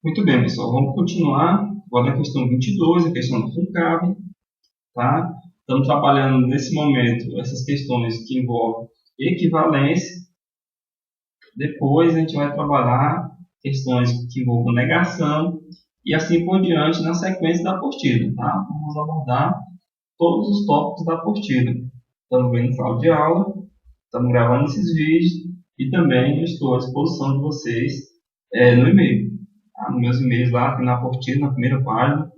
Muito bem, pessoal. Vamos continuar. Agora a questão 22, a questão do FUNCAB. Tá? Estamos trabalhando nesse momento essas questões que envolvem equivalência. Depois a gente vai trabalhar questões que envolvam negação e assim por diante na sequência da apostila. Tá? Vamos abordar todos os tópicos da apostila. Estamos vendo sala de aula, estamos gravando esses vídeos e também estou à disposição de vocês no e-mail. Tá? Nos meus e-mails lá, tem na apostila, na primeira página.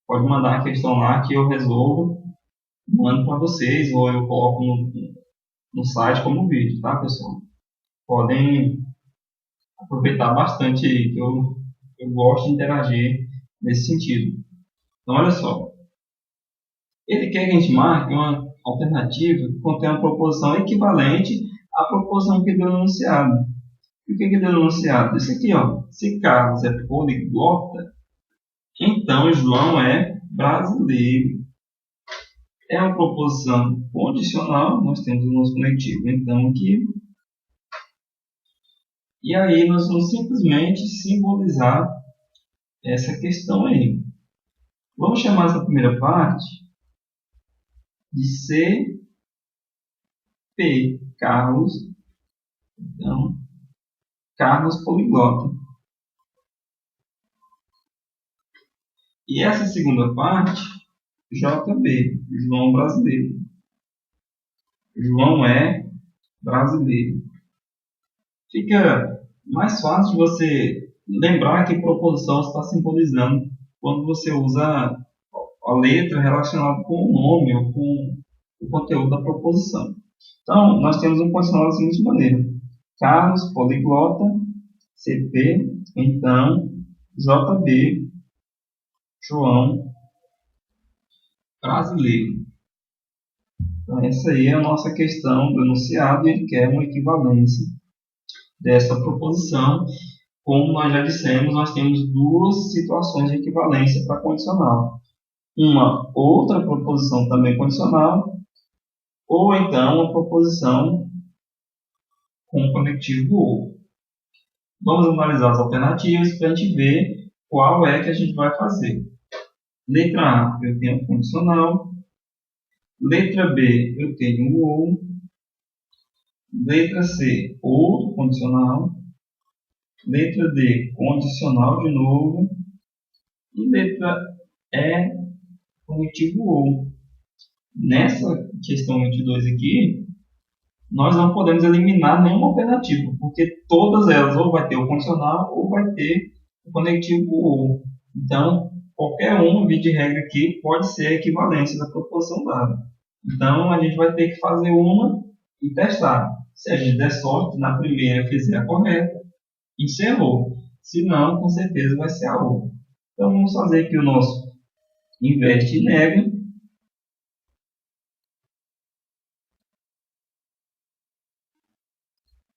Pode mandar a questão lá que eu resolvo, mando para vocês ou eu coloco no site como vídeo, tá, pessoal? Podem aproveitar bastante aí, que eu gosto de interagir nesse sentido. Então, olha só. Ele quer que a gente marque uma alternativa que contém uma proposição equivalente à proposição que deu no enunciado. E o que deu no enunciado? Isso aqui, ó. Se Carlos é poliglota, então João é brasileiro. É uma proposição condicional, nós temos o nosso conectivo, então, aqui. E aí nós vamos simplesmente simbolizar essa questão aí. Vamos chamar essa primeira parte de CP, Carlos. Então, Carlos poliglota. E essa segunda parte, JB, João brasileiro. João é brasileiro. Fica mais fácil de você lembrar que proposição está simbolizando quando você usa a letra relacionada com o nome ou com o conteúdo da proposição. Então, nós temos um condicional da seguinte maneira. Carlos, poliglota, CP, então, JB, João, brasileiro. Então, essa aí é a nossa questão do enunciado, ele quer uma equivalência dessa proposição. Como nós já dissemos, nós temos duas situações de equivalência para condicional. Uma outra proposição também condicional, ou então uma proposição com conectivo ou. Vamos analisar as alternativas para a gente ver qual é que a gente vai fazer. Letra A, eu tenho condicional. Letra B, eu tenho o ou. Letra C, outro condicional. Letra D, condicional de novo. E letra E, conectivo ou. Nessa questão 22 aqui, nós não podemos eliminar nenhuma alternativa, porque todas elas ou vai ter o condicional ou vai ter o conectivo ou. Então, qualquer um, via de regra aqui, pode ser a equivalência da proposição dada. Então, a gente vai ter que fazer uma e testar. Se a gente der sorte, na primeira fizer a correta, encerrou. Se não, com certeza vai ser a outra. Então, vamos fazer aqui o nosso inverte e nega.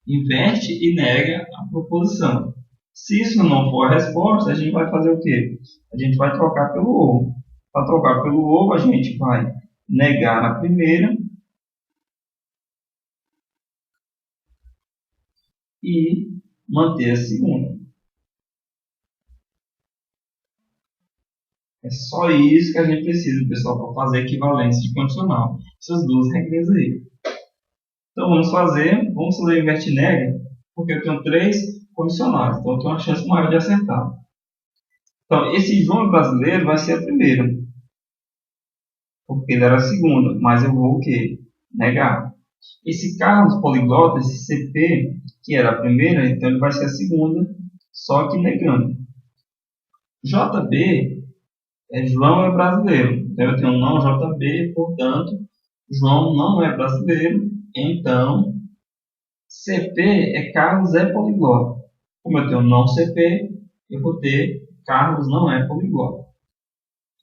Inverte e nega a proposição. Se isso não for a resposta, a gente vai fazer o quê? A gente vai trocar pelo ou. Para trocar pelo ou, a gente vai negar a primeira e manter a segunda. É só isso que a gente precisa, pessoal, para fazer equivalência de condicional. Essas duas regras aí. Então, vamos fazer o inverte e nega, porque eu tenho 3 condicionais. Então, eu tenho uma chance maior de acertar. Então, esse João brasileiro vai ser a primeira. Porque ele era a segunda, mas eu vou o quê? Negar. Esse Carlos poliglota, esse CP, que era a primeira, então ele vai ser a segunda, só que negando. JB, João é brasileiro. Então eu tenho um não JB, portanto, João não é brasileiro. Então, CP é Carlos é poliglota. Como eu tenho não CP, eu vou ter Carlos não é poliglota.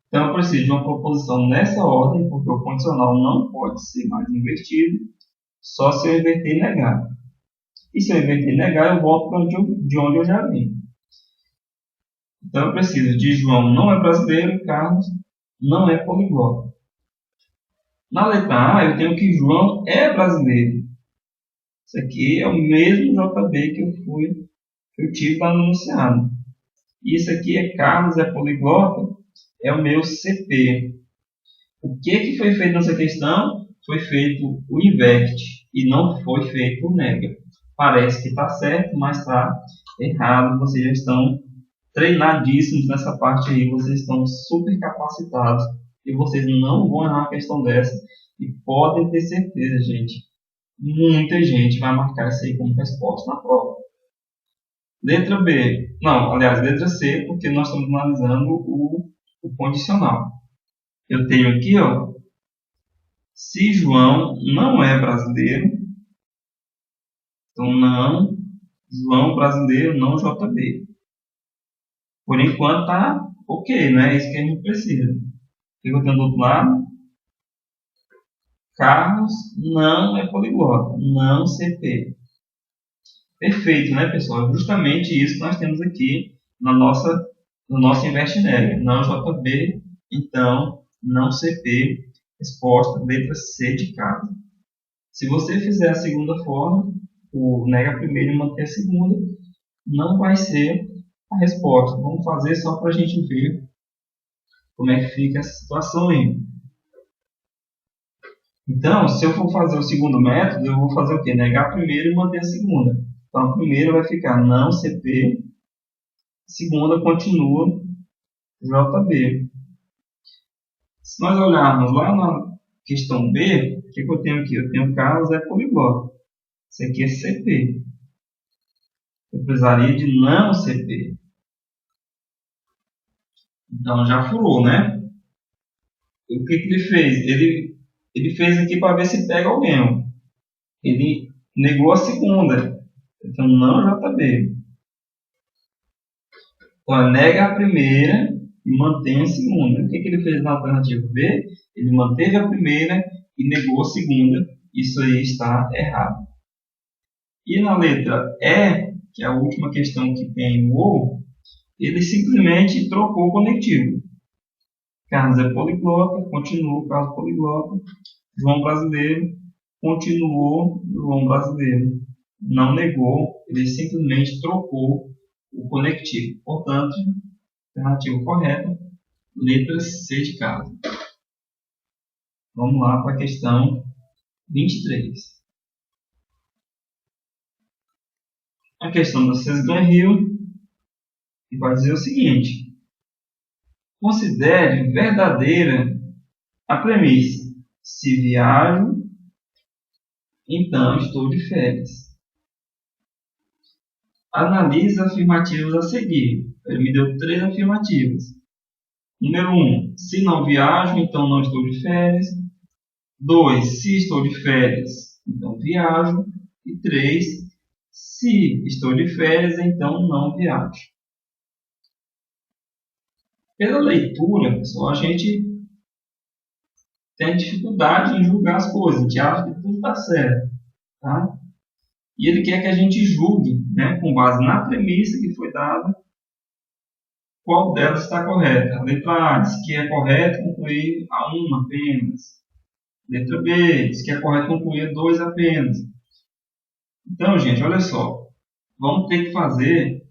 Então, eu preciso de uma proposição nessa ordem, porque o condicional não pode ser mais invertido, só se eu inverter e negar. E se eu inverter e negar, eu volto para de onde eu já vim. Então, eu preciso de João não é brasileiro, Carlos não é poliglota. Na letra A, eu tenho que João é brasileiro. Isso aqui é o mesmo JB que eu tive lá no enunciado. Isso aqui é Carlos, é poliglota, é o meu CP. O que foi feito nessa questão? Foi feito o inverte e não foi feito o nega. Parece que está certo, mas está errado. Vocês já estão treinadíssimos nessa parte aí. Vocês estão super capacitados e vocês não vão errar uma questão dessa. E podem ter certeza, gente, muita gente vai marcar isso aí como resposta na prova. Letra B. Não, aliás, letra C, porque nós estamos analisando o condicional. Eu tenho aqui, ó, se João não é brasileiro, então não, João brasileiro, não JB. Por enquanto tá ok, né? É isso que a gente precisa. O que eu tenho do outro lado? Carlos não é poliglota, não CP. Perfeito, né, pessoal? É justamente isso que nós temos aqui no nosso InvestNeg. Não JB, então não CP. Resposta, letra C de casa. Se você fizer a segunda forma, o nega primeiro e manter a segunda, não vai ser a resposta. Vamos fazer só para a gente ver como é que fica essa situação aí. Então, se eu for fazer o segundo método, eu vou fazer o quê? Negar primeiro e manter a segunda. Então, a primeira vai ficar não CP, a segunda continua JB. Se nós olharmos lá na questão B, o que eu tenho aqui? Eu tenho Carlos é poliglota. Isso aqui é CP. Eu precisaria de não CP. Então, já furou, né? O que ele fez? Ele fez aqui para ver se pega alguém. Ele negou a segunda. Então, não JB. Então, nega a primeira e mantém a segunda. O que ele fez na alternativa B? Ele manteve a primeira e negou a segunda. Isso aí está errado. E na letra E, que é a última questão que tem o ou, ele simplesmente trocou o conectivo. Carlos é poliglota, continuou Carlos poliglota. João brasileiro, continuou João brasileiro. Não negou, ele simplesmente trocou o conectivo. Portanto, alternativa correta, letra C de casa. Vamos lá para a questão 23. A questão da Cesgran Hill vai dizer o seguinte: considere verdadeira a premissa. Se viajo, então estou de férias. Analise as afirmativas a seguir. Ele me deu 3 afirmativas. Número 1, se não viajo, então não estou de férias. 2, se estou de férias, então viajo. E 3, se estou de férias, então não viajo. Pela leitura, pessoal, a gente tem dificuldade em julgar as coisas. A gente acha que tudo está certo. Tá? E ele quer que a gente julgue, né, com base na premissa que foi dada, qual delas está correta. A letra A diz que é correto concluir a 1 apenas. Letra B diz que é correto concluir a 2 apenas. Então, gente, olha só. Vamos ter que fazer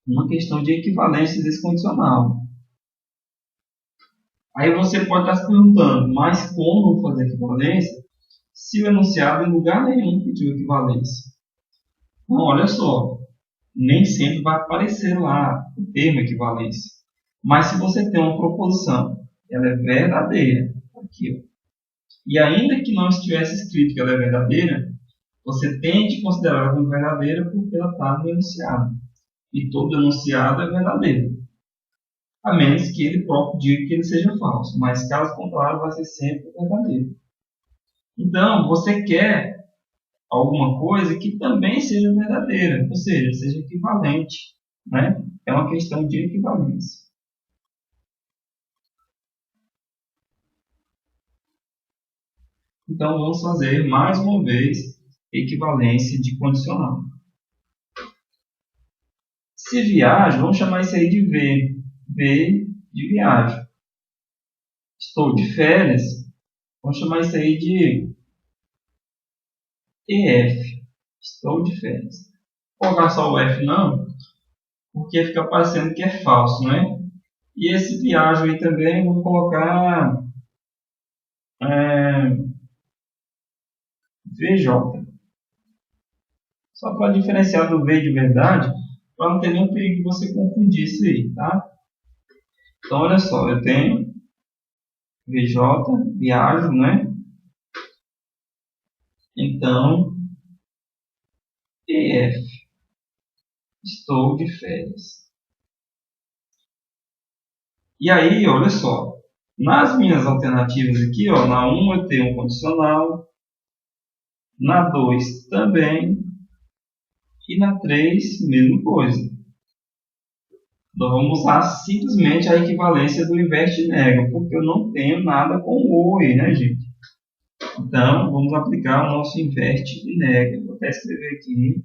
uma questão de equivalência desse condicional. Aí você pode estar se perguntando, mas como fazer equivalência se o enunciado em lugar nenhum pediu equivalência? Então, olha só. Nem sempre vai aparecer lá o termo equivalência. Mas se você tem uma proposição, ela é verdadeira, aqui, ó, e ainda que não estivesse escrito que ela é verdadeira, você tem de considerar ela como verdadeira porque ela está no enunciado. E todo enunciado é verdadeiro. A menos que ele próprio diga que ele seja falso. Mas caso contrário, vai ser sempre verdadeiro. Então, você quer alguma coisa que também seja verdadeira, ou seja, seja equivalente, né? É uma questão de equivalência. Então, vamos fazer mais uma vez equivalência de condicional. Se viajo, vamos chamar isso aí de V. V de viagem. Estou de férias, vamos chamar isso aí de EF. Estou de férias. Vou colocar só o F não, porque fica parecendo que é falso, né? E esse viajo aí também eu vou colocar VJ, só para diferenciar do V de verdade, para não ter nenhum perigo de você confundir isso aí, tá? Então, olha só, eu tenho VJ, viajo, né? Então, EF, estou de férias. E aí, olha só, nas minhas alternativas aqui, ó, na 1 eu tenho um condicional, na 2 também, e na 3, mesma coisa. Nós vamos usar simplesmente a equivalência do inverte e nega, porque eu não tenho nada com o aí, né, gente? Então, vamos aplicar o nosso inverte e nega. Vou até escrever aqui.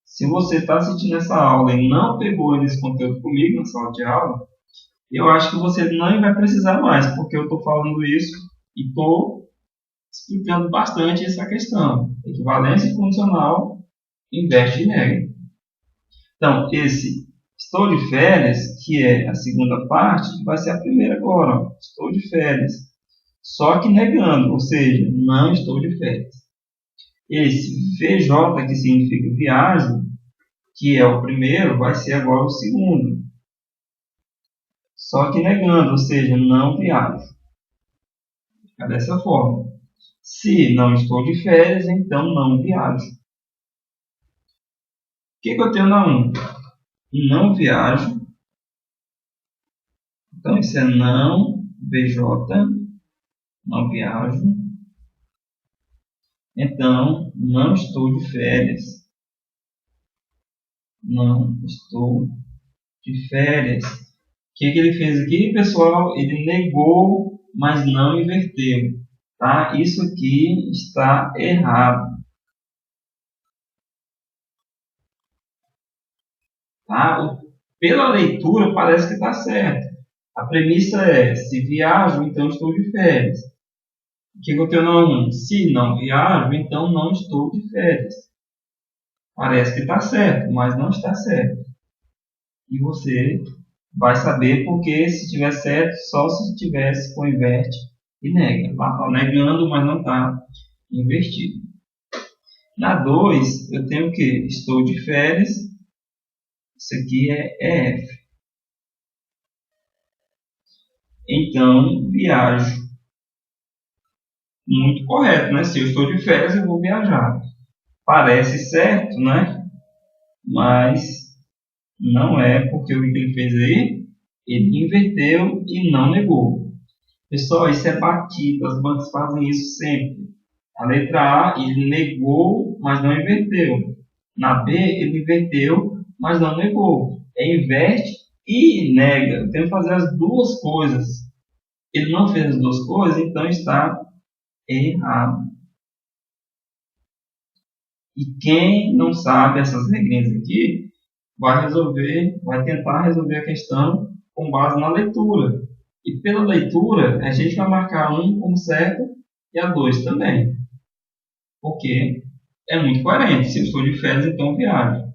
Se você está assistindo essa aula e não pegou esse conteúdo comigo na sala de aula, eu acho que você não vai precisar mais, porque eu estou falando isso e estou explicando bastante essa questão. Equivalência condicional, inverte e nega. Então, esse estou de férias, que é a segunda parte, vai ser a primeira agora. Ó. Estou de férias. Só que negando, ou seja, não estou de férias. Esse VJ, que significa viagem, que é o primeiro, vai ser agora o segundo. Só que negando, ou seja, não viajo. É dessa forma. Se não estou de férias, então não viajo. O que eu tenho na 1? Não viajo. Então, isso é não, VJ, não viajo. Então, não estou de férias. Não estou de férias. O que ele fez aqui, pessoal? Ele negou, mas não inverteu. Tá? Isso aqui está errado. Tá? Pela leitura, parece que está certo. A premissa é, se viajo, então estou de férias. O que eu tenho na 1? Se não viajo, então não estou de férias. Parece que está certo, mas não está certo. E você vai saber porque se estiver certo, só se tivesse com inverte e nega. Lá está negando, mas não está invertido. Na 2, eu tenho o que? Estou de férias. Isso aqui é EF. Então, viajo. Muito correto, né? Se eu estou de férias, eu vou viajar. Parece certo, né? Mas não é, porque o que ele fez aí? Ele inverteu e não negou. Pessoal, isso é batido. As bancas fazem isso sempre. A letra A, ele negou, mas não inverteu. Na B, ele inverteu, mas não negou. É inverte e nega. Eu tenho que fazer as duas coisas. Ele não fez as duas coisas, então está errado. E quem não sabe essas regrinhas aqui, vai tentar resolver a questão com base na leitura. E pela leitura, a gente vai marcar um como certo e a 2 também. Porque é muito coerente. Se eu estou de férias, então viajo.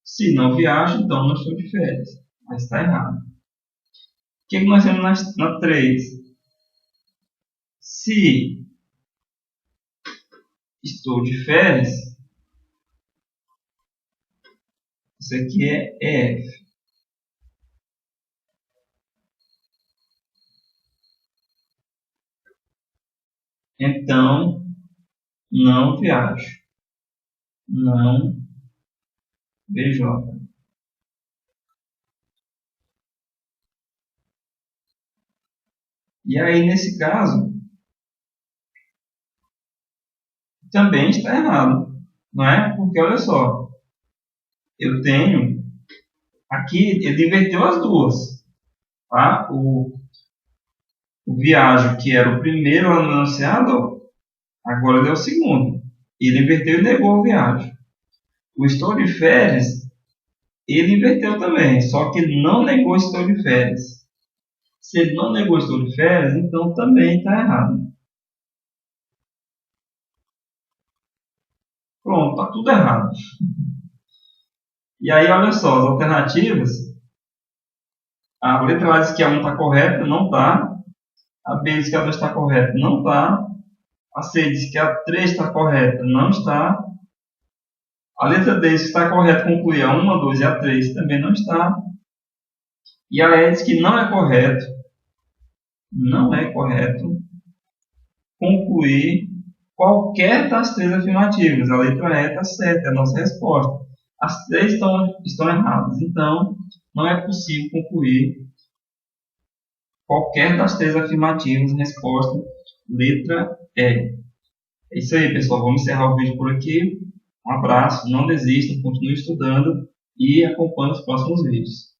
Se não viajo, então não estou de férias. Mas está errado. O que nós temos na 3? Se estou de férias, isso aqui é EF. Então, não viajo. Não VJ. E aí, nesse caso, também está errado. Não é? Porque, olha só, eu tenho aqui, ele inverteu as duas. Tá? O viajo, que era o primeiro anunciado, agora ele é o segundo. Ele inverteu e negou o viagem. O estou de férias, ele inverteu também, só que ele não negou estou de férias. Se ele não negou estou de férias, então também está errado. Pronto, está tudo errado. E aí, olha só, as alternativas, a letra A diz que a 1 está correta, não está. A B diz que a 2 está correta, não está. A C diz que a 3 está correta, não está. A letra D diz que está correta concluir a 1, a 2 e a 3 também não está. E a E diz que não é correto concluir qualquer das três afirmativas. A letra E está certa, é a nossa resposta. As três estão erradas. Então, não é possível concluir qualquer das três afirmativas. Resposta, letra E. É isso aí, pessoal. Vamos encerrar o vídeo por aqui. Um abraço, não desistam, continue estudando e acompanhe os próximos vídeos.